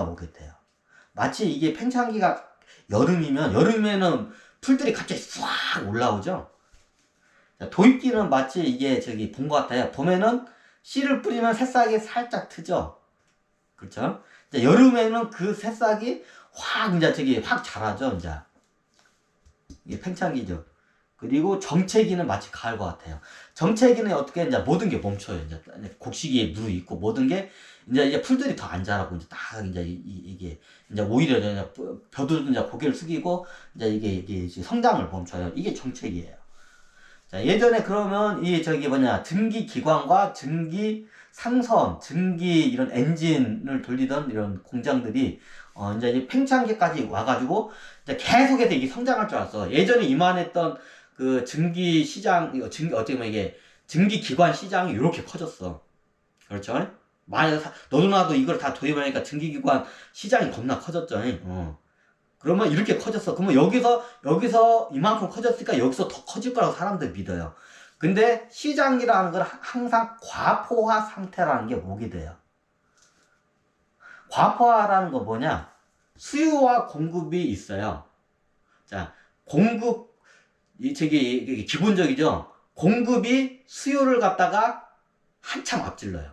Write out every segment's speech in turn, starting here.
오게 돼요. 마치 이게 팽창기가 여름이면은 풀들이 갑자기 싹 올라오죠. 도입기는 마치 이게 저기 본 것 같아요. 봄에는 씨를 뿌리면 새싹이 살짝 트죠. 그렇죠? 이제 여름에는 그 새싹이 확 자라죠. 이제 이게 팽창기죠. 그리고 정체기는 마치 가을 것 같아요. 정체기는 어떻게 이제 모든 게 멈춰요. 이제 곡식이 무르익고 모든 게 이제 풀들이 더 안 자라고 이제 딱 이제 이게 이제 오히려 이제 벼도 이제 고개를 숙이고 이제 이제 성장을 멈춰요. 이게 정체기예요. 자, 예전에 그러면 이 저기 증기 기관과 증기 상선, 증기 이런 엔진을 돌리던 이런 공장들이 이제 이 팽창기까지 와가지고 이제 계속해서 이게 성장할 줄 알았어. 예전에 이만했던 그 증기 시장, 어떻게 보면 이게 증기 기관 시장이 이렇게 커졌어. 그렇죠? 너도 나도 이걸 다 도입하니까 증기 기관 시장이 겁나 커졌죠. 그러면 이렇게 커졌어. 그러면 여기서 이만큼 커졌으니까 여기서 더 커질 거라고 사람들 믿어요. 근데 시장이라는 건 항상 과포화 상태라는 게 오게 돼요. 과포화라는 건 뭐냐? 수요와 공급이 있어요. 자, 이게 기본적이죠? 공급이 수요를 갖다가 한참 앞질러요.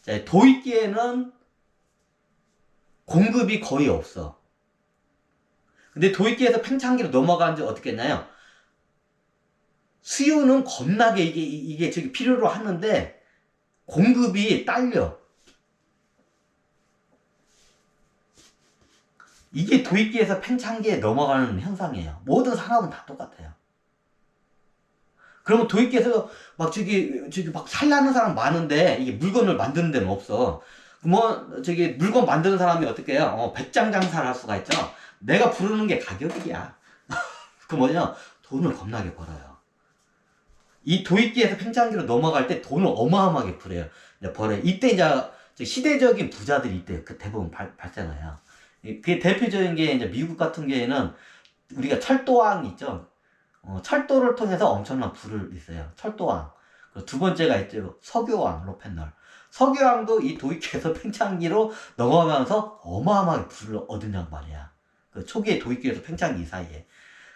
자, 도입기에는 공급이 거의 없어. 근데 도입기에서 팽창기로 넘어가는지 어떻게 했나요? 수요는 겁나게 이게 저기 필요로 하는데 공급이 딸려. 이게 도입기에서 팽창기에 넘어가는 현상이에요. 모든 산업은 다 똑같아요. 그러면 도입기에서 저기 막 살라는 사람 많은데 이게 물건을 만드는 데는 없어. 저기 물건 만드는 사람이 어떻게 해요? 배짱 장사를 할 수가 있죠. 내가 부르는 게 가격이야. 그 돈을 겁나게 벌어요. 이 도입기에서 팽창기로 넘어갈 때 돈을 어마어마하게 벌어요. 이때 이제 시대적인 부자들이 이때 대부분 발생해요. 그 대표적인 게 이제 미국 같은 경우에는 우리가 철도왕 있죠. 철도를 통해서 엄청난 부를 있어요. 철도왕. 두 번째가 있죠. 석유왕, 로펜널. 석유왕도 이 도입기에서 팽창기로 넘어가면서 어마어마하게 부를 얻은 양반이야. 그 초기에 도입기에서 팽창기 사이에.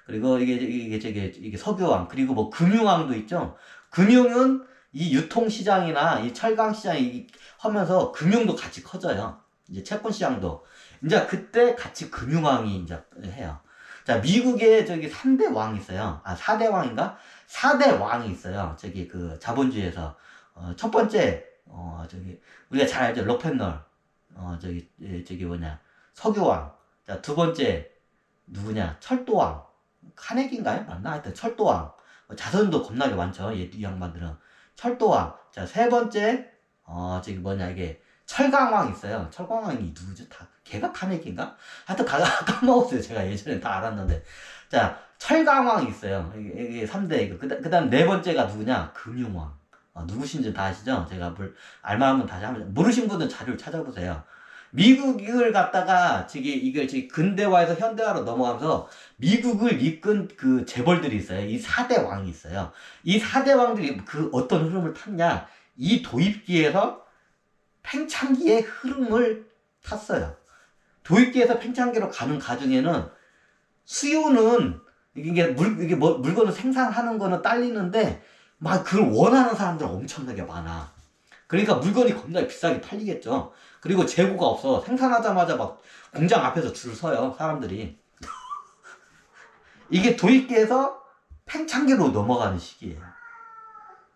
그리고 이게 석유왕. 그리고 뭐 금융왕도 있죠. 금융은 이 유통시장이나 이 철강시장이 하면서 금융도 같이 커져요. 이제 채권시장도. 이제 그때 같이 금융왕이 이제 해요. 자, 미국에 저기 3대 왕이 있어요. 4대 왕인가? 4대 왕이 있어요. 저기 그 자본주의에서. 첫 번째, 우리가 잘 알죠. 로펜널. 석유왕. 자, 두 번째, 누구냐? 철도왕. 카네기인가요? 맞나? 하여튼 철도왕. 자손도 겁나게 많죠. 이 양반들은. 철도왕. 자, 세 번째, 이게 철강왕 있어요. 철강왕이 누구죠? 걔가 카네기인가? 하여튼 까먹었어요. 제가 예전에 다 알았는데. 자, 철강왕이 있어요. 이게 3대. 그 다음 네 번째가 누구냐? 금융왕. 누구신지 다 아시죠? 제가 알만하면 다시 한번. 모르신 분은 자료를 찾아보세요. 미국을 갖다가 이걸 근대화에서 현대화로 넘어가면서 미국을 이끈 그 재벌들이 있어요. 이 4대 왕이 있어요. 이 4대 왕들이 그 어떤 흐름을 탔냐? 이 도입기에서 팽창기의 흐름을 탔어요. 도입기에서 팽창기로 가는 과정에는 수요는 물건을 생산하는 거는 딸리는데 막 그걸 원하는 사람들 엄청나게 많아. 그러니까 물건이 겁나게 비싸게 팔리겠죠. 그리고 재고가 없어. 생산하자마자 막 공장 앞에서 줄 서요, 사람들이. 이게 도입기에서 팽창기로 넘어가는 시기예요.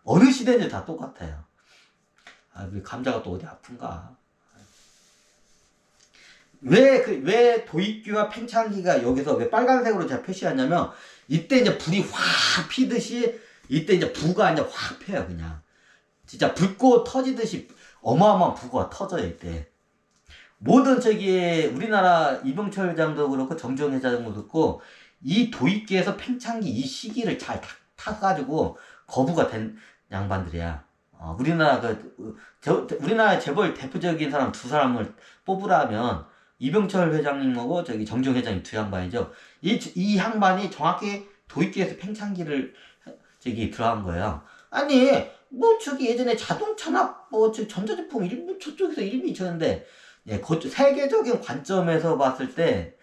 어느 시대인지 다 똑같아요. 우리 감자가 또 어디 아픈가? 왜 도입기와 팽창기가 여기서 왜 빨간색으로 제가 표시하냐면, 이때 이제 불이 확 피듯이, 이때 이제 부가 이제 확 펴요, 그냥. 진짜 불꽃 터지듯이 어마어마한 부가 터져요, 이때. 모든 우리나라 이병철 회장도 그렇고, 정주영 회장도 그렇고, 이 도입기에서 팽창기 이 시기를 잘 타가지고 거부가 된 양반들이야. 우리나라 재벌 대표적인 사람 두 사람을 뽑으라면, 이병철 회장님하고 정주영 회장님 두 양반이죠. 이 양반이 정확히 도입기에서 팽창기를 들어간 거예요. 아니, 예전에 자동차나 전자제품 저쪽에서 이름이 있었는데, 예, 세계적인 관점에서 봤을 때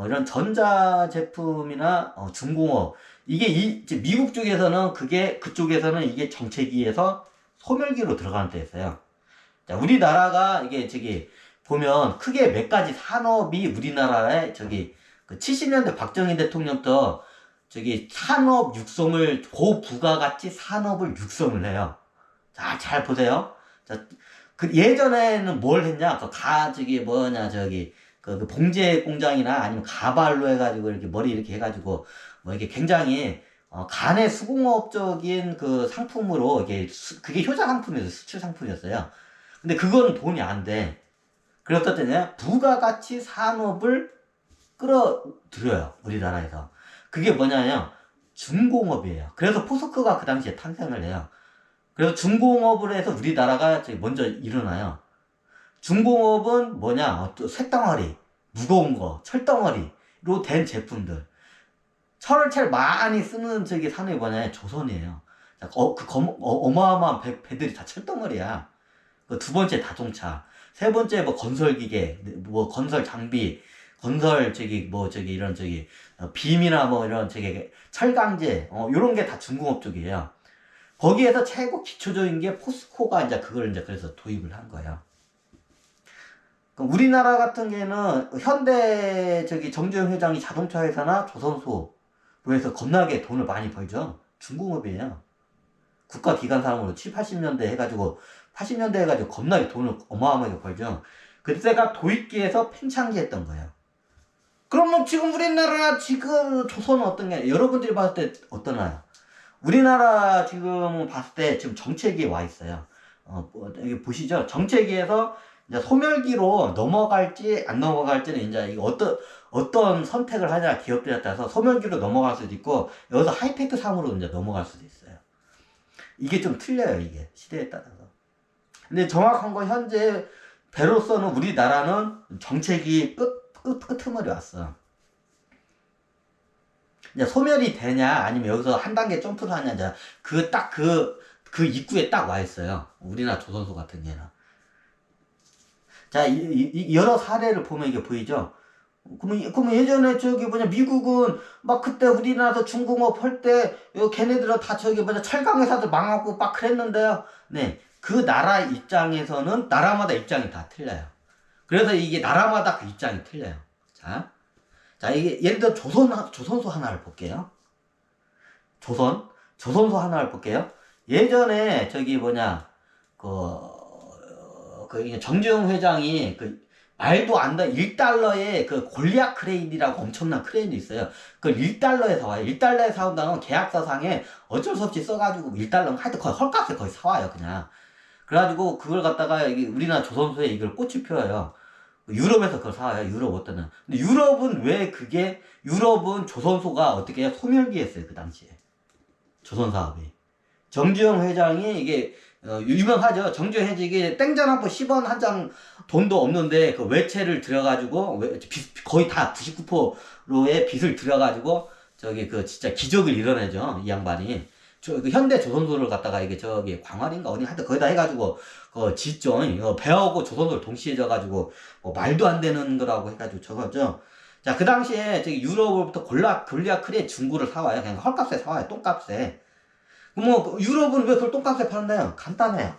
이런 전자 제품이나 중공업 이게 이제 미국 쪽에서는 그쪽에서는 이게 정체기에서 소멸기로 들어가는 데 있어요. 자, 우리나라가 이게 보면 크게 몇 가지 산업이 우리나라에 그 70년대 박정희 대통령부터 산업 육성을 고부가가치 산업을 육성을 해요. 자, 잘 보세요. 자, 그 예전에는 뭘 했냐? 그 봉제 공장이나 아니면 가발로 해가지고 이렇게 머리 이렇게 해가지고 뭐 이게 굉장히 간의 수공업적인 그 상품으로 그게 효자 상품이었어요. 수출 상품이었어요. 근데 그거는 돈이 안 돼. 그래서 어떤 때냐? 부가가치 산업을 끌어들여요. 우리나라에서. 그게 뭐냐면 중공업이에요. 그래서 포스코가 그 당시에 탄생을 해요. 그래서 중공업을 해서 우리나라가 먼저 일어나요. 중공업은 뭐냐? 쇳덩어리, 무거운 거, 철덩어리로 된 제품들. 철을 제일 많이 쓰는 산업이 뭐냐? 조선이에요. 어마어마한 배들이 다 철덩어리야. 두 번째 자동차, 세 번째 뭐 건설기계, 뭐 건설 장비, 건설 이런 빔이나 뭐 이런 철강제, 요런 게 다 중공업 쪽이에요. 거기에서 최고 기초적인 게 포스코가 이제 그걸 이제 그래서 도입을 한 거예요. 우리나라 같은 경우에는 현대 정주영 회장이 자동차 회사나 조선소로 해서 겁나게 돈을 많이 벌죠. 중공업이에요. 국가기관 사람으로 7, 80년대 해가지고 80년대 해가지고 겁나게 돈을 어마어마하게 벌죠. 그때가 도입기에서 팽창기 했던 거예요. 그러면 지금 우리나라 조선은 어떤 게 여러분들이 봤을 때 어떠나요? 우리나라 지금 봤을 때 지금 정체기에 와 있어요. 여기 보시죠. 정체기에서 이제 소멸기로 넘어갈지 안 넘어갈지는 이제 이거 어떤 선택을 하냐 기업들에 따라서 소멸기로 넘어갈 수도 있고 여기서 하이테크 상으로 이제 넘어갈 수도 있어요. 이게 좀 틀려요, 이게 시대에 따라서. 근데 정확한 건 현재 배로서는 우리나라는 정체기 끄트머리 왔어. 이제 소멸이 되냐 아니면 여기서 한 단계 점프를 하냐 이제 그 입구에 딱 와 있어요. 우리나라 조선소 같은 경우는. 자, 여러 사례를 보면 이게 보이죠? 그러면 예전에 미국은 막 그때 우리나라에서 중공업 할 때 걔네들은 다 철강 회사들 망하고 막 그랬는데요. 네. 그 나라 입장에서는 나라마다 입장이 다 틀려요. 그래서 이게 나라마다 그 입장이 틀려요. 자, 이게 예를 들어 조선소 하나를 볼게요. 조선소 하나를 볼게요. 예전에 정주영 회장이 말도 안 돼. 1달러에 골리앗 크레인이라고 엄청난 크레인이 있어요. 그걸 1달러에 사와요. 1달러에 사온다는 계약서상에 어쩔 수 없이 써가지고 1달러는 하여튼 거의 헐값에 거의 사와요, 그냥. 그래가지고 그걸 갖다가 우리나라 조선소에 이걸 꽃을 피워요. 유럽에서 그걸 사와요. 유럽 어떠는. 근데 유럽은 조선소가 어떻게 해요? 소멸기 했어요, 그 당시에. 조선 사업이. 정주영 회장이 유명하죠. 정주영 회장이 이게 땡전 10원 한 장 돈도 없는데 그 외채를 들여가지고 거의 다 99%의 빚을 들여가지고 진짜 기적을 이뤄내죠. 이 양반이. 현대 조선소를 갖다가 광활인가 어디 하여튼 거기다 해가지고 짓죠. 배하고 조선소를 동시에 져가지고 말도 안 되는 거라고 해가지고 저거죠. 자, 그 당시에 유럽으로부터 골리앗 크레인 중고를 사와요. 그냥 헐값에 사와요. 똥값에. 유럽은 왜 그걸 똥값에 파는데요? 간단해요.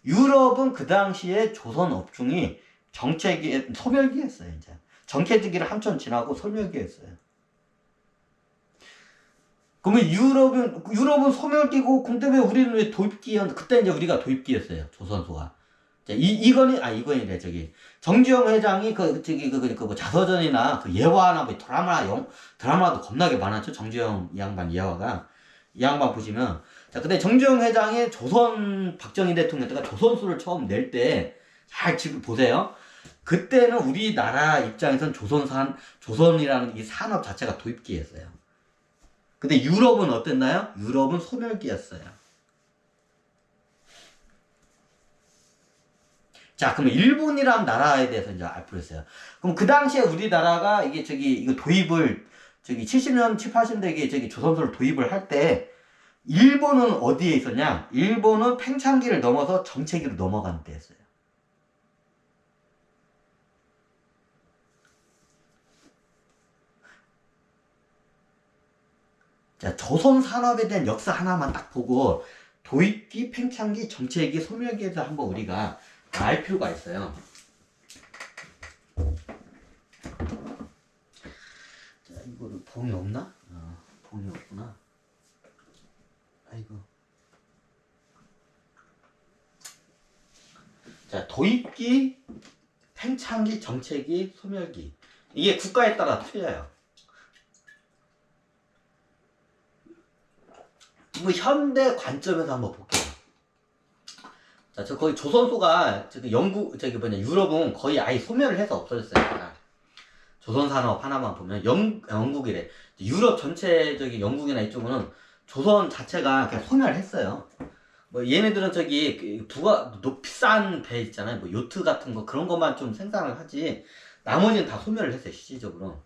유럽은 그 당시에 조선 업종이 소멸기했어요, 이제. 정체기를 한참 지나고 소멸기했어요. 그러면 유럽은 소멸기고, 근데 왜 우리는 왜 그때 이제 우리가 도입기였어요, 조선소가. 이건이래, 정주영 회장이 자서전이나 예화나 드라마도 겁나게 많았죠, 정주영 이 양반 이 양반 보시면. 자, 근데 정주영 회장이 박정희 대통령 때가 조선소를 처음 낼 때, 잘 지금 보세요. 그때는 우리나라 입장에선 조선이라는 이 산업 자체가 도입기였어요. 근데 유럽은 어땠나요? 유럽은 소멸기였어요. 자, 그럼 일본이라는 나라에 대해서 이제 알고 있어요. 그럼 그 당시에 우리나라가 이거 도입을 70년, 80년대에 조선소를 도입을 할 때 일본은 어디에 있었냐? 일본은 팽창기를 넘어서 정체기로 넘어가는 때였어요. 자, 조선 산업에 대한 역사 하나만 딱 보고 도입기, 팽창기, 정체기, 소멸기에 대해서 한번 우리가 알 필요가 있어요. 자, 이거는 봉이 없나? 봉이 없구나. 아이고. 자, 도입기, 팽창기, 정체기, 소멸기. 이게 국가에 따라 틀려요. 뭐 현대 관점에서 한번 볼게요. 자, 저 거의 조선소가 저기 유럽은 거의 아예 소멸을 해서 없어졌어요. 조선 산업 하나만 보면 영국이래. 유럽 전체적인 영국이나 이쪽은 조선 자체가 그냥 소멸했어요. 뭐 얘네들은 저기 비싼 배 있잖아요. 뭐 요트 같은 거 그런 것만 좀 생산을 하지. 나머지는 다 소멸을 했어요, 실질적으로.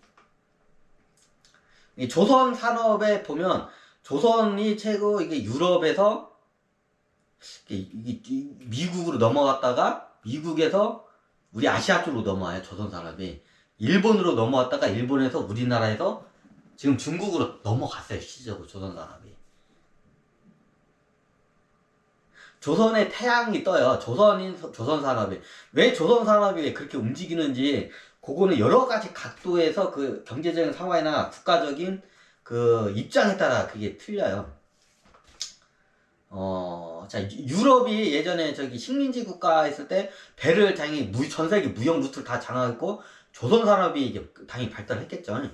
이 조선 산업에 보면 조선이 최고 이게 유럽에서 이게 미국으로 넘어갔다가 미국에서 우리 아시아 쪽으로 넘어와요. 조선 산업이 일본으로 넘어왔다가 일본에서 우리나라에서 지금 중국으로 넘어갔어요. 실질적으로 조선 산업이. 조선의 태양이 떠요. 조선 산업이. 왜 조선 산업이 그렇게 움직이는지 그거는 여러 가지 각도에서 그 경제적인 상황이나 국가적인 그 입장에 따라 그게 틀려요. 자, 유럽이 예전에 저기 식민지 국가 있을 때 배를 당연히 전 세계 무역 루트를 다 장악했고 조선 산업이 이게 당연히 발달했겠죠.